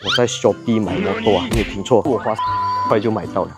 我在 Shopee 买摩托啊，没有听错，我花块就买到了。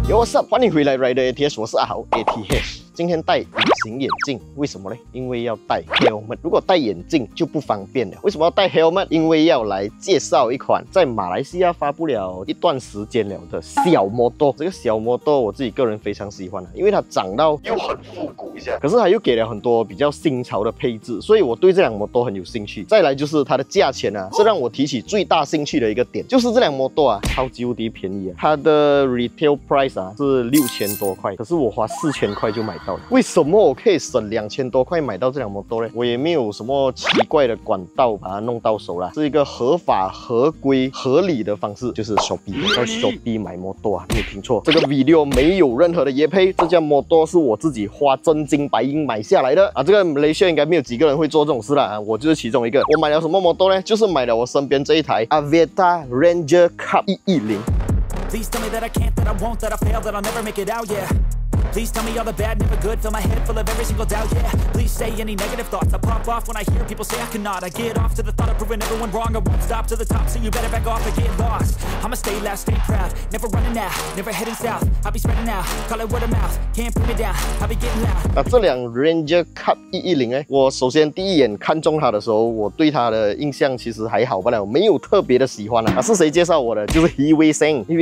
Yo，what's up？ 欢迎回来 Rider ATH， 我是阿豪 ATH。今天戴隐形眼镜，为什么呢？因为要戴 helmet。如果戴眼镜就不方便了。为什么要戴 helmet？ 因为要来介绍一款在马来西亚发布了一段时间了的小摩托。这个小摩托我自己个人非常喜欢因为它长到又很复古一下，可是它又给了很多比较新潮的配置，所以我对这辆摩托很有兴趣。再来就是它的价钱啊，是让我提起最大兴趣的一个点，就是这辆摩托啊，超级无敌便宜啊！它的 retail price 啊是6000多块，可是我花4000块就买到。为什么我可以省2000多块买到这辆摩托呢？我也没有什么奇怪的管道把它弄到手啦，是一个合法、合规、合理的方式，就是 Shopee， 在 Shopee 买摩托啊，没有听错。这个 video 没有任何的业配，这辆摩托是我自己花真金白银买下来的啊。这个马来西亚应该没有几个人会做这种事啦啊，我就是其中一个。我买了什么摩托呢？就是买了我身边这一台 Aviator Ranger Cup 110。Please tell me that I can't, that I won't, that I fail, that I'll never make it out, yeah. Please tell me all the bad, never good, fill my head full of every single doubt, yeah. Please say any negative thoughts, I pop off when I hear people say I cannot. I get off to the thought of proving everyone wrong, I won't stop to the top, so you better back off and get lost. I'ma stay loud, stay proud, never running out, never heading south. I'll be spreading out, call it word of mouth, can't put me down, I'll be getting loud. 这辆 Ranger Cup 110呢，我首先第一眼看中它的时候，我对它的印象其实还好罢了，没有特别的喜欢啊。是谁介绍我的？就是 Hee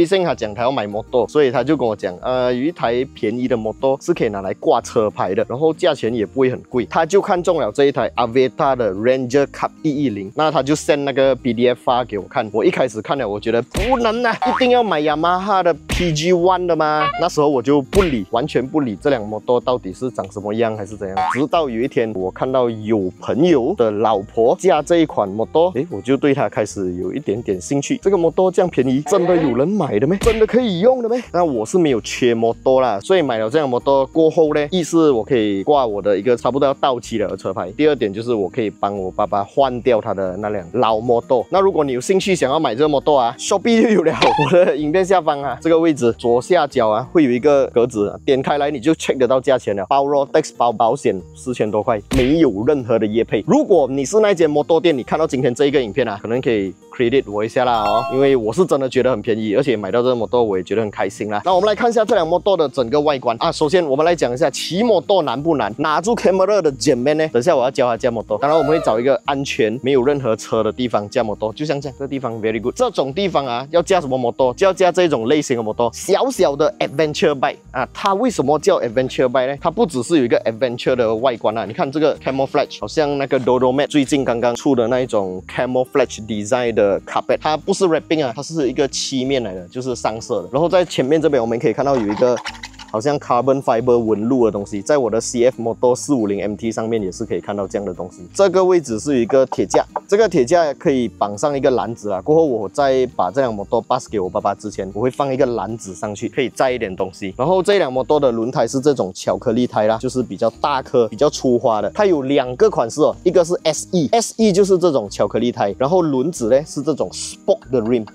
Sing 他讲他要买摩托，所以他就跟我讲，有一台便宜的摩托是可以拿来挂车牌的，然后价钱也不会很贵。他就看中了这一台 Aviator 的 Ranger Cup 110，那他就 send 那个 PDF 发给我看。我一开始看了，我觉得不能啊，一定要买雅马哈的 PG1 的吗？那时候我就不理，完全不理这辆摩托到底是长什么样还是怎样。直到有一天，我看到有朋友的老婆驾这一款摩托，我就对它开始有一点点兴趣。这个摩托这样便宜，真的有人买的咩？真的可以用的咩？那我是没有缺摩托啦，所以买了这辆摩托过后呢，一是我可以挂我的一个差不多要到期了的车牌，第二点就是我可以帮我爸爸换掉他的那辆老摩托。那如果你有兴趣想要买这个摩托啊 ，Shopee 就有了。我的影片下方啊，这个位置左下角啊会有一个格子，点开来你就 check 得到价钱了。包 Rotex 包保险4000多块，没有任何的业配。如果你是那间摩托店，你看到今天这一个影片啊，可能可以 credit 我一下啦哦，因为我是真的觉得很便宜，而且买到这个摩托我也觉得很开心啦。那我们来看一下这辆摩托的整个外观啊。首先我们来讲一下骑摩托难不难，拿住 camera 的姐妹呢，等一下我要教她驾摩托。当然我们会找一个安全没有任何车的地方驾摩托，就像这样，这个地方 very good。这种地方啊，要驾什么摩托？就要驾这种类型的摩托，小小的 adventure bike 啊。它为什么叫 adventure bike 呢？它不只是有一个 adventure 的外观啊，你看这个 camouflage， 好像那个 Dodomat 最近刚刚出的那一种 camouflage design 的 carpet， 它不是 wrapping 啊，它是一个漆面来的，就是上色的。然后在前面这边我们可以看到有一个好像 carbon fiber 纹路的东西，在我的 CF Moto 450MT 上面也是可以看到这样的东西。这个位置是有一个铁架，这个铁架可以绑上一个篮子啦。过后我再把这辆摩托 pass 给我爸爸之前，我会放一个篮子上去，可以载一点东西。然后这辆摩托的轮胎是这种巧克力胎啦，就是比较大颗、比较粗花的。它有2个款式哦，一个是 SE 就是这种巧克力胎，然后轮子呢是这种 Spoke 的 rim。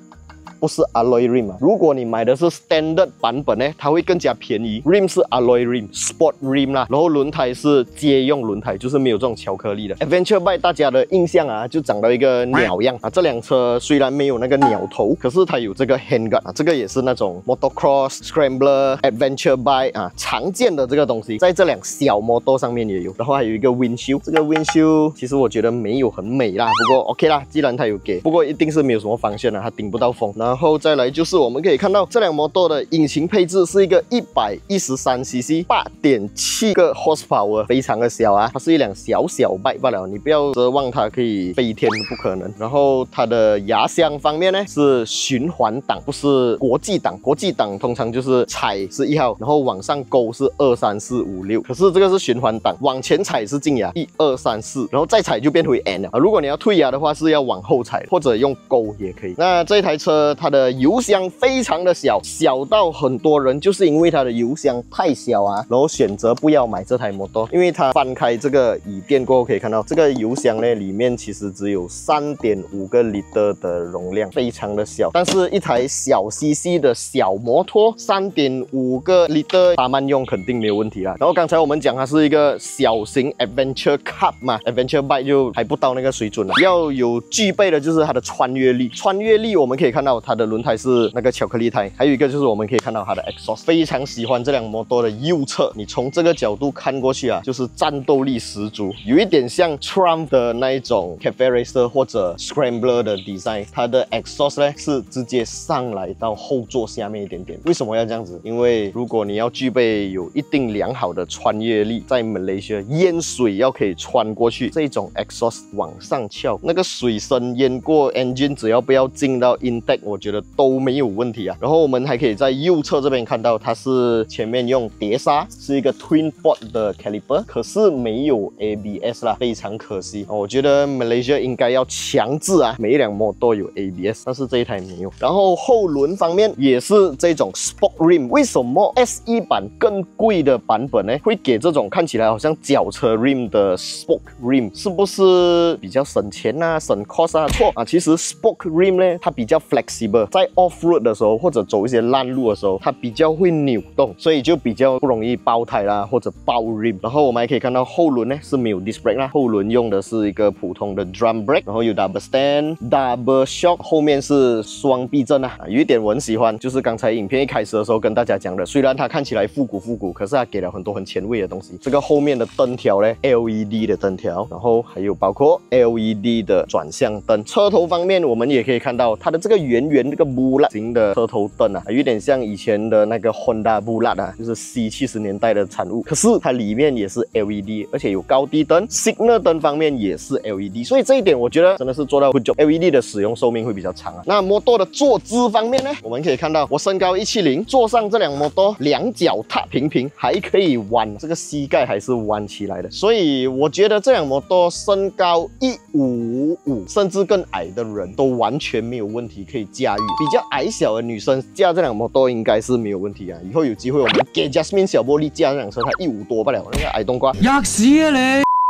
不是 alloy rim 啊，如果你买的是 standard 版本呢，它会更加便宜。rim 是 alloy rim、sport rim 啦，然后轮胎是街用轮胎，就是没有这种巧克力的。Adventure bike 大家的印象啊，就长到一个鸟样啊。这辆车虽然没有那个鸟头，可是它有这个 handguard 啊，这个也是那种 motocross、scrambler、adventure bike 啊常见的这个东西，在这辆小摩托上面也有。然后还有一个 windshield， 这个 windshield 其实我觉得没有很美啦，不过 OK 啦，既然它有给，不过一定是没有什么防线啊，它顶不到风。然后再来就是我们可以看到这辆摩托的引擎配置是一个 113cc 8.7个 horsepower， 非常的小啊，它是一辆小 bike 罢了，你不要奢望它可以飞天，不可能。然后它的牙箱方面呢是循环档，不是国际档，国际档通常就是踩是1号，然后往上勾是2、3、4、5、6，可是这个是循环档，往前踩是进牙1、2、3、4，然后再踩就变回 N 了。如果你要退牙的话是要往后踩，或者用勾也可以。那这台车它的油箱非常的小，小到很多人就是因为它的油箱太小啊，然后选择不要买这台摩托，因为它翻开这个椅垫过后可以看到，这个油箱呢里面其实只有3.5个 liter 的容量，非常的小。但是一台小 CC 的小摩托，3.5个 liter 打慢用肯定没有问题啦。然后刚才我们讲它是一个小型 Adventure Cup 嘛 ，Adventure Bike 就还不到那个水准了。要有具备的就是它的穿越力，穿越力我们可以看到它的轮胎是那个巧克力胎，还有一个就是我们可以看到它的 exhaust。非常喜欢这辆摩托的右侧，你从这个角度看过去啊，就是战斗力十足，有一点像 Trump 的那一种 Cafe Racer 或者 Scrambler 的 design。它的 exhaust 呢是直接上来到后座下面一点点。为什么要这样子？因为如果你要具备有一定良好的穿越力，在马来西亚淹水要可以穿过去，这种 exhaust 往上翘，那个水深淹过 engine， 只要不要进到 intake， 我觉得都没有问题啊。然后我们还可以在右侧这边看到，它是前面用碟刹，是一个 twin port 的 caliper， 可是没有 ABS 啦，非常可惜。我觉得 Malaysia 应该要强制啊，每一辆摩托有 ABS， 但是这一台没有。然后后轮方面也是这种 spoke rim， 为什么 SE 版更贵的版本呢会给这种看起来好像脚车 rim 的 spoke rim？ 是不是比较省钱啊，省 cost 啊？错啊，其实 spoke rim 呢，它比较 flexible， 在 off road 的时候或者走一些烂路的时候，它比较会扭动，所以就比较不容易爆胎啦或者爆 rim。然后我们还可以看到后轮呢是没有 disc brake 啦，后轮用的是一个普通的 drum brake， 然后有 double stand、double shock， 后面是双避震啊。有一点我很喜欢，就是刚才影片一开始的时候跟大家讲的，虽然它看起来复古，可是它给了很多很前卫的东西。这个后面的灯条呢 ，LED 的灯条，然后还有包括 LED 的转向灯。车头方面我们也可以看到它的这个圆这个 Bulat 型的车头灯啊，有点像以前的那个 Honda Bulat 啊，就是 C70年代的产物。可是它里面也是 LED， 而且有高低灯 ，signal 灯方面也是 LED， 所以这一点我觉得真的是做到 good job。LED 的使用寿命会比较长啊。那摩托的坐姿方面呢，我们可以看到我身高170，坐上这辆摩托，两脚踏平，还可以弯，这个膝盖还是弯起来的。所以我觉得这辆摩托身高155，甚至更矮的人都完全没有问题可以驾驭。比较矮小的女生驾这辆摩托应该是没有问题啊。以后有机会我们给 Jasmine 小玻璃驾这辆车，她155多不了，那个矮冬瓜。吔死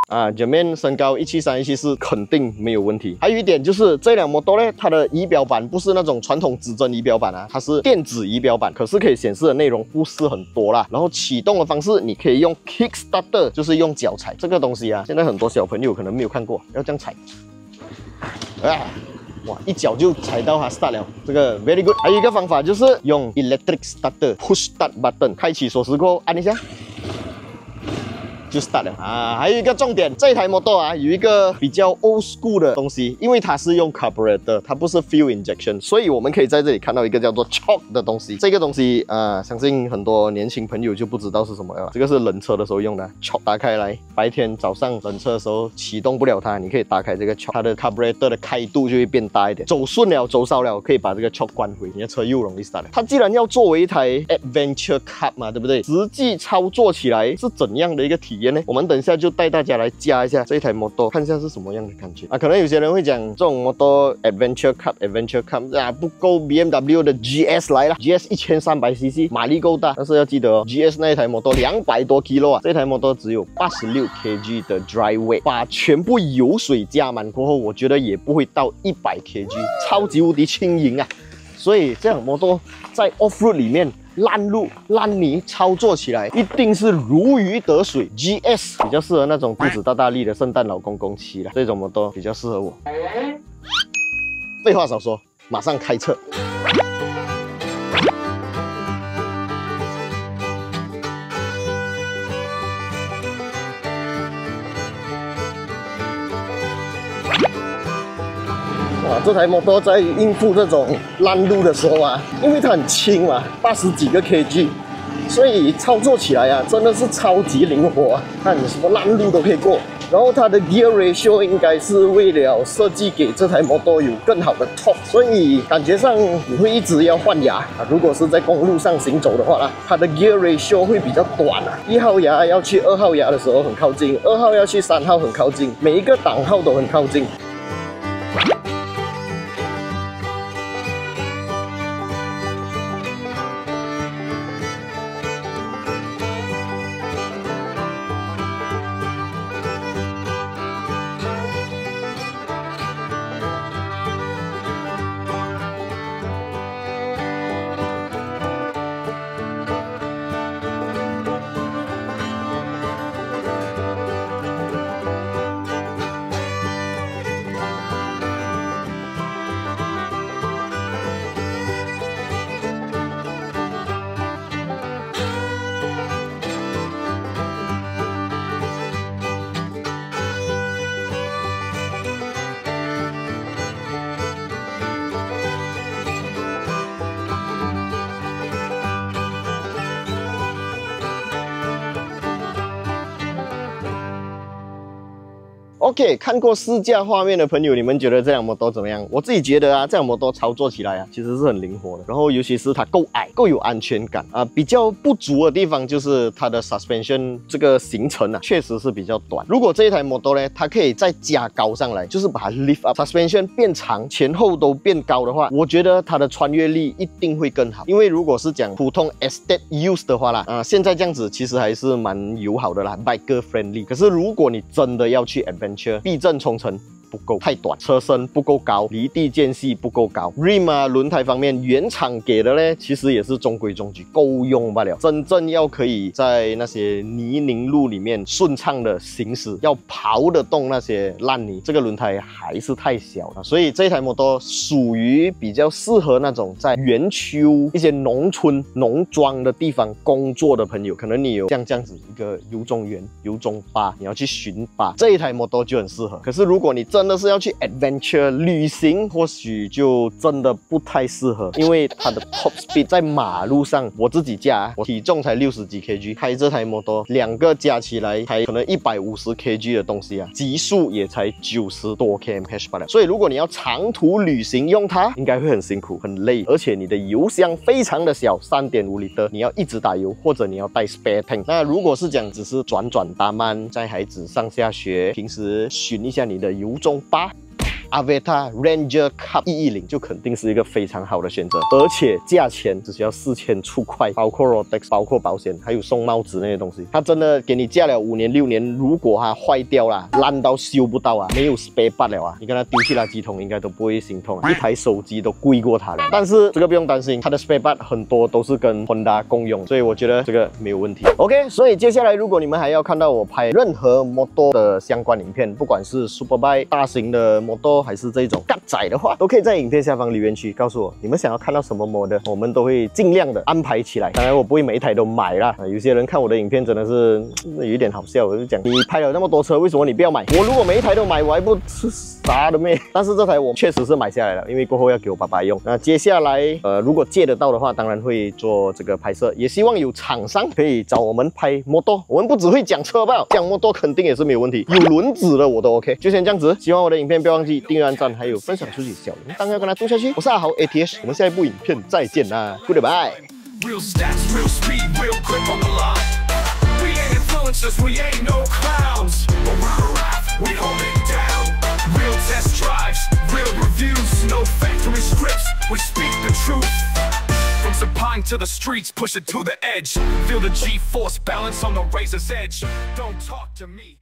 啊你！Jermaine 身高173、174，肯定没有问题。还有一点就是这辆摩托呢，它的仪表板不是那种传统指针仪表板啊，它是电子仪表板，可是可以显示的内容不是很多啦。然后启动的方式，你可以用 Kickstarter， 就是用脚踩这个东西啊。现在很多小朋友可能没有看过，要这样踩。哇，一脚就踩到它 start 了，这个 very good。还有一个方法就是用 electric starter push start button， 开启锁匙过后按一下。就 start 了啊！还有一个重点，这台摩托啊有一个比较 old school 的东西，因为它是用 carburetor， 它不是 fuel injection， 所以我们可以在这里看到一个叫做 choke 的东西。这个东西相信很多年轻朋友就不知道是什么了。这个是冷车的时候用的 choke， 打开来，白天早上冷车的时候启动不了它，你可以打开这个 choke， 它的 carburetor 的开度就会变大一点。走顺了，走少了，可以把这个 choke 关回，你的车又容易 start 了。它既然要作为一台 adventure cup 嘛，对不对？实际操作起来是怎样的一个体验呢？我们等一下就带大家来驾一下这一台摩托，看一下是什么样的感觉啊。可能有些人会讲，这种摩托 Adventure Cup 啊不够 BMW 的 GS 来了 ，GS 1300cc 马力够大，但是要记得哦 ，GS 那一台摩托200多 kg 啊，这台摩托只有86 kg 的 dry weight， 把全部油水加满过后，我觉得也不会到100 kg， 超级无敌轻盈啊。所以这辆摩托在 off road 里面。烂路烂泥操作起来一定是如鱼得水。GS 比较适合那种肚子大大力的圣诞老公公骑了，这种摩托比较适合我。废话少说，马上开测。这台摩托在应付这种烂路的时候啊，因为它很轻嘛，80几个 kg， 所以操作起来啊，真的是超级灵活啊！看什么烂路都可以过。然后它的 gear ratio 应该是为了设计给这台摩托有更好的 torque， 所以感觉上你会一直要换牙啊。如果是在公路上行走的话啦，它的 gear ratio 会比较短啊。1号牙要去2号牙的时候很靠近，2号要去3号很靠近，每一个档号都很靠近。OK， 看过试驾画面的朋友，你们觉得这辆摩托怎么样？我自己觉得啊，这辆摩托操作起来啊，其实是很灵活的。然后尤其是它够矮，够有安全感啊。比较不足的地方就是它的 suspension 这个行程啊，确实是比较短。如果这一台摩托呢，它可以再加高上来，就是把它 lift up，suspension 变长，前后都变高的话，我觉得它的穿越力一定会更好。因为如果是讲普通 estate use 的话啦，现在这样子其实还是蛮友好的啦 ，biker friendly。可是如果你真的要去 adventure， 避震冲程不够太短，车身不够高，离地间隙不够高 ，rim 啊轮胎方面原厂给的呢，其实也是中规中矩，够用罢了。真正要可以在那些泥泞路里面顺畅的行驶，要刨得动那些烂泥，这个轮胎还是太小了。所以这台摩托属于比较适合那种在园区一些农村农庄的地方工作的朋友，可能你有像这样子一个油中园、油中巴，你要去巡巴，这一台摩托就很适合。可是如果你真的是要去 adventure 旅行，或许就真的不太适合，因为它的 top speed 在马路上，我自己驾，我体重才60几 kg， 开这台摩托两个加起来才可能150 kg 的东西啊，极速也才90多 km/h 罢了。所以如果你要长途旅行用它，应该会很辛苦、很累，而且你的油箱非常的小，3.5 litre，你要一直打油，或者你要带 spare tank。那如果是讲只是转大慢，载孩子上下学，平时巡一下你的油中巴，Avetta Ranger Cup 110就肯定是一个非常好的选择，而且价钱只需要4000出块，包括 Rotex， 包括保险，还有送帽子那些东西。它真的给你驾了5年6年，如果它坏掉了，烂到修不到啊，没有 spare part 了啊，你跟它丢去垃圾桶应该都不会心痛，一台手机都贵过它了。但是这个不用担心，它的 spare part 很多都是跟 Honda 共用，所以我觉得这个没有问题。OK， 所以接下来如果你们还要看到我拍任何摩托的相关影片，不管是 Superbike 大型的摩托，还是这种嘎仔的话，都可以在影片下方留言区告诉我你们想要看到什么模的，我们都会尽量的安排起来。当然我不会每一台都买啦，有些人看我的影片真的是有一点好笑，我就讲你拍了那么多车，为什么你不要买？我如果每一台都买，我还不是傻的咩？但是这台我确实是买下来了，因为过后要给我爸爸用。那接下来如果借得到的话，当然会做这个拍摄，也希望有厂商可以找我们拍摩托。我们不只会讲车吧，讲摩托肯定也是没有问题，有轮子的我都 OK。就先这样子，喜欢我的影片不要忘记订阅、按赞，还有分享出去，小铃铛要跟它动下去。我是阿豪 ATH， 我们下一部影片再见啦 ，Goodbye。Real stats, real speed, real grip on the line. We ain't influencers, we ain't no clowns. But we're alive, we hold it down. Real test drives, real reviews, no factory scripts. We speak the truth. From Sapine to the streets, push it to the edge. Feel the G-force balance on the razor's edge. Don't talk to me.